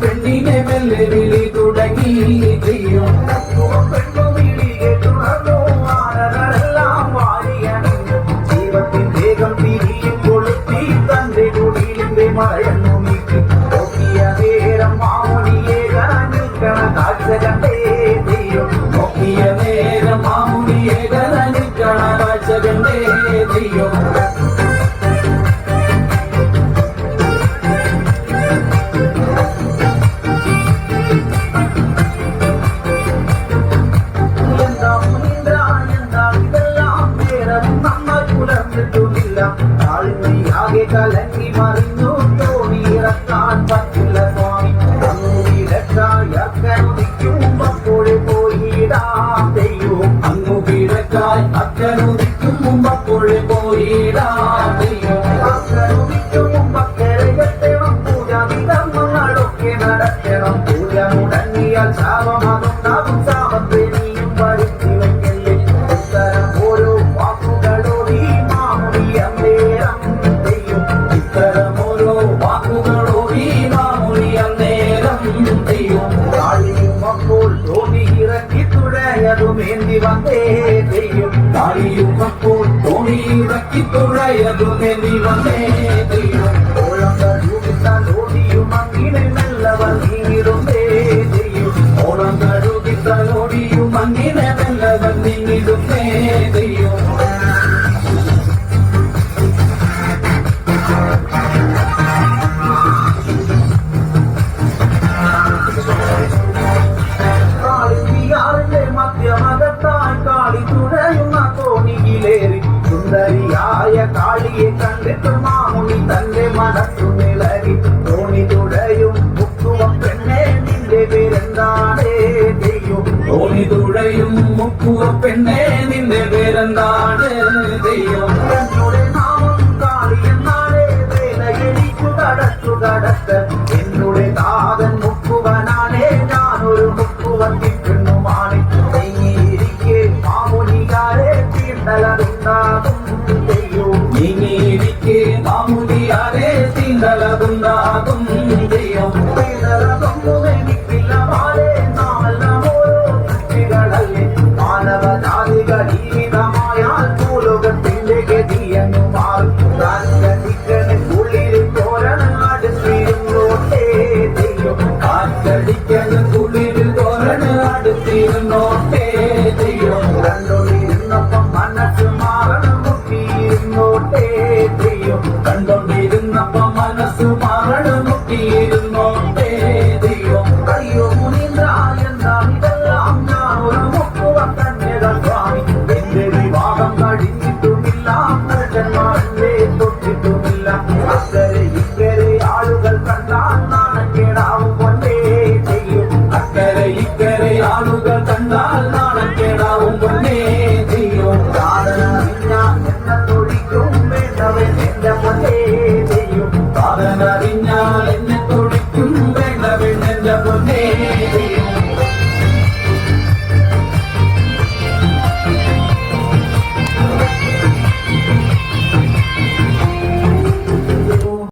പെണ്ണിനെ മെല്ലെ വിളി തുടങ്ങി തെയ്യം പെണ്ണുവിളി കേട്ടുണർന്നു ആനകളെല്ലാം വാരിയണിഞ്ഞു ജീവത്തിൻ വേഗം തിരിയും കൊളുത്തി തന്റെ കുടിലിന്റെ മറയന്നു നീക്കി നോക്കിയ നേരം മാമുനിയെ നിൽക്കണ കാഴ്ച കണ്ടേ തെയ്യം നോക്കിയ നേരം മാമുനിയെ നിൽക്കണ കാഴ്ച കണ്ടേ തെയ്യം ആകെ കലങ്ങി മറിഞ്ഞു തോണിയിറക്കാൻ പറ്റില്ല സ്വാമി അങ്ങുകിഴക്കായക്കനുദിക്കുമ്പോഴെ പോയിടാം തെയ്യം അങ്ങുകിഴക്കായി അക്കനുദിക്കും മുമ്പപ്പോഴെ പോയിടാം തെയ്യം അക്കനുദിക്കും മുമ്പക്കരയെത്തണം പൂജാവിധർമ്മങ്ങളൊക്കെ നടക്കണം പൂജ മുടങ്ങിയാൽ ശാപമതുണ്ടാകും ശാപത്തെ നീയും വരുത്തി വയ്ക്കല്ലേ ഇത്തരം ഓരോ വാക്കുകളോടി മാമുനി അന്നേരം തെയ്യം ഇത്തരമോരോ വാക്കുകളോടി മാമുനി അന്നേരം തെയ്യം കാളിയും അപ്പോൾ തോണി ഇറക്കി തുഴയതുമേന്തി വന്നേ തെയ്യം കാളിയും അപ്പോൾ തോണി ഇറക്കി തുഴയതുമെന്നി വന്നേ തെയ്യം ഓളം കഴുകിത്താൽ ഓടിയും അങ്ങിനെ മെല്ലവർ നീങ്ങിടുന്നേ തെയ്യം ഓണം കഴുകിത്തലോടിയും അങ്ങിനെ മെല്ലവൻ നീങ്ങിടുന്നേ തെയ്യം കാളിയാറിന്റെ മധ്യമകത്തായി കാളി തുഴയുന്ന തോണിയിലേറി സുന്ദരിയായ കാളിയെ കണ്ടിട്ട് മാമുനി തന്റെ മനസ്സു നിളകി തോണി തുഴയും മുക്കുവ പെണ്ണെ നിന്റെ പേരെന്താണേ തെയ്യം തോണി തുഴയും മുക്കുവ പെണ്ണേ നിന്റെ പേരെന്താണ് തെയ്യം എന്നുടെ നാമം കാളി എന്നാണേ വേല എനിക്ക് കടത്ത് എന്നുടെ താതൻ മുക്കുവനാണേ ഞാനൊരു മുക്കുവത്തിപ്പെണ്ണുമാണ് തെയ്യിരിക്കെ മാമുനികാരെ തീണ്ടലുണ്ടാകും തെയ്യം ഇനിയിരിക്കെ മാമുനിയാരെ തീണ്ടലതുണ്ടാകും തെയ്യം